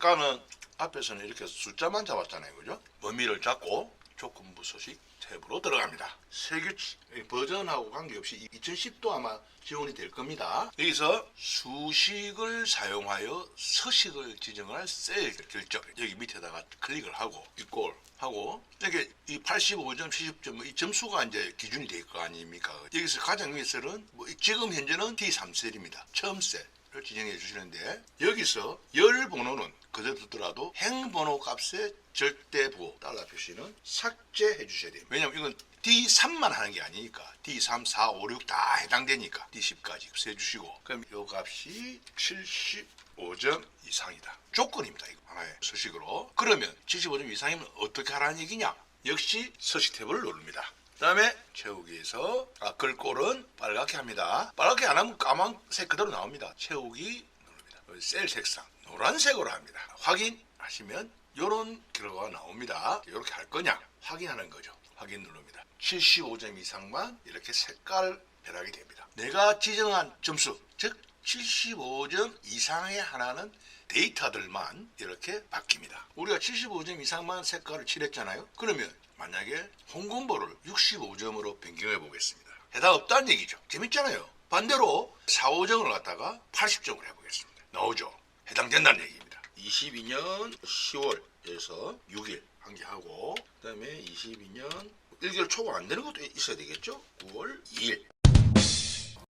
아까는 앞에서는 이렇게 숫자만 잡았잖아요, 그죠? 범위를 잡고 조건부 서식 탭으로 들어갑니다. 세규칙 버전하고 관계없이 2010도 아마 지원이 될 겁니다. 여기서 수식을 사용하여 서식을 지정할 셀 결정, 여기 밑에다가 클릭을 하고 이꼴 하고 이렇게 이 85점, 70점 이 점수가 이제 기준이 될 거 아닙니까? 여기서 가장 위에 셀은 지금 현재는 D3셀입니다. 처음 셀을 지정해 주시는데 여기서 열 번호는 그대로 두더라도 행번호 값의 절대부 달러 표시는 삭제해 주셔야 돼요. 왜냐면 이건 D3만 하는 게 아니니까 D3, 4, 5, 6 다 해당되니까 D10까지 세주시고 그럼 이 값이 75점 이상이다. 조건입니다. 이거 하나의 서식으로. 그러면 75점 이상이면 어떻게 하라는 얘기냐? 역시 서식 탭을 누릅니다. 그 다음에 채우기에서 글꼴은 빨갛게 합니다. 빨갛게 안 하면 까만색 그대로 나옵니다. 채우기 누릅니다. 셀 색상 노란색으로 합니다. 확인하시면 이런 결과가 나옵니다. 이렇게 할 거냐 확인하는 거죠. 확인 누릅니다. 75점 이상만 이렇게 색깔 변하게 됩니다. 내가 지정한 점수 즉 75점 이상의 하나는 데이터들만 이렇게 바뀝니다. 우리가 75점 이상만 색깔을 칠했잖아요. 그러면 만약에 홍금보를 65점으로 변경해 보겠습니다. 해당 없다는 얘기죠. 재밌잖아요. 반대로 4, 5점을 갖다가 80점을 해보겠습니다. 나오죠. 해당된다는 얘기입니다. 22년 10월에서 6일 한 개 하고 그 다음에 22년 1개월 초과 안 되는 것도 있어야 되겠죠. 9월 2일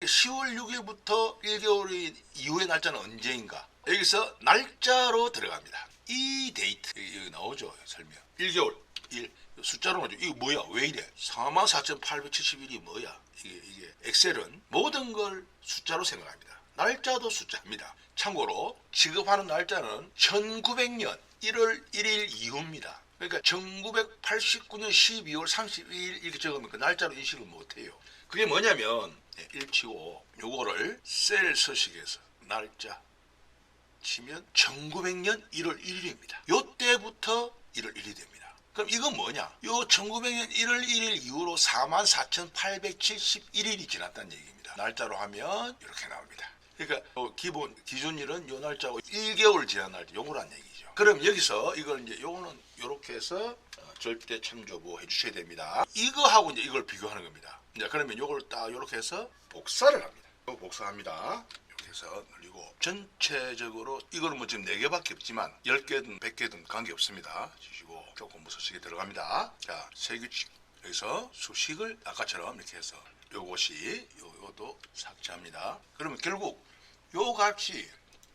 10월 6일부터 1개월 이후의 날짜는 언제인가? 여기서 날짜로 들어갑니다. 이 데이트 여기 나오죠. 설명 1개월 1 숫자로 나오죠. 이거 뭐야? 왜 이래? 44,871이 뭐야? 이게 엑셀은 모든 걸 숫자로 생각합니다. 날짜도 숫자입니다. 참고로 지급하는 날짜는 1900년 1월 1일 이후입니다. 그러니까 1989년 12월 31일 이렇게 적으면 그 날짜로 인식을 못해요. 그게 뭐냐면 1치고 요거를 셀 서식에서 날짜 치면 1900년 1월 1일입니다. 요때부터 1월 1일이 됩니다. 그럼 이건 뭐냐? 요 1900년 1월 1일 이후로 44,871일이 지났다는 얘기입니다. 날짜로 하면 이렇게 나옵니다. 그러니까 기본 기준일은 요 날짜고 1개월 지난 날짜 요거란 얘기죠. 그럼 여기서 이걸 이제 요거는 요렇게 해서 절대 참조부 해주셔야 됩니다. 이거하고 이제 이걸 비교하는 겁니다. 이제 그러면 요걸 딱 요렇게 해서 복사를 합니다. 복사합니다. 이렇게 해서 늘리고 전체적으로 이거는 뭐 지금 4개밖에 없지만 10개든 100개든 관계없습니다. 주시고 조건부 서식에 들어갑니다. 자, 세규칙 여기서 수식을 아까처럼 이렇게 해서 요것이 요것도 삭제합니다. 그러면 결국 요 값이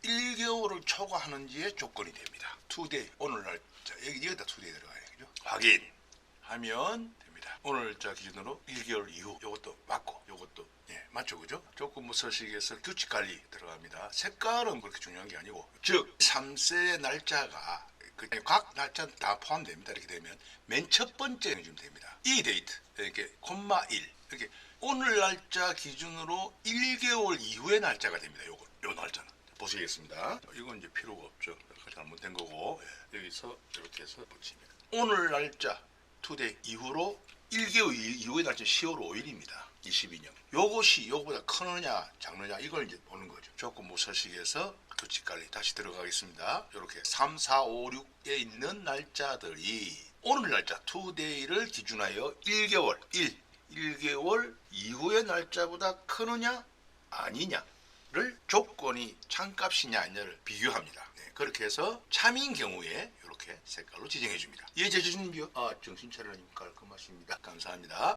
1개월을 초과하는지의 조건이 됩니다. 투데이 오늘날 자 여기다 투데이 들어가요. 그죠? 확인하면 됩니다. 오늘자 기준으로 1개월 이후 요것도 맞고 요것도 맞죠, 그죠? 조건부 서식에서 규칙 관리 들어갑니다. 색깔은 그렇게 중요한 게 아니고 즉 3세의 날짜가 각 날짜 다 포함됩니다. 이렇게 되면 맨 첫 번째는 좀 됩니다. 이 데이트 이렇게 콤마 1 이렇게 오늘 날짜 기준으로 1개월 이후의 날짜가 됩니다. 요 날짜는 보시겠습니다. 이건 이제 필요가 없죠. 잘못된 거고 여기서 이렇게 해서 붙입니다. 오늘 날짜 투데이 이후로 1개월 이후의 날짜 10월 5일입니다. 22년. 요것이 요거보다 크느냐 작느냐 이걸 이제 보는 거죠. 조건부 서식에서 규칙 관리 다시 들어가겠습니다. 이렇게 3, 4, 5, 6에 있는 날짜들이 오늘 날짜 투데이를 기준하여 1개월 이후의 날짜보다 크느냐 아니냐를 조건이 참값이냐 아니냐를 비교합니다. 그렇게 해서 참인 경우에 이렇게 색깔로 지정해 줍니다. 이해해 주시는지요? 정신 차리라님 깔끔하십니다. 감사합니다.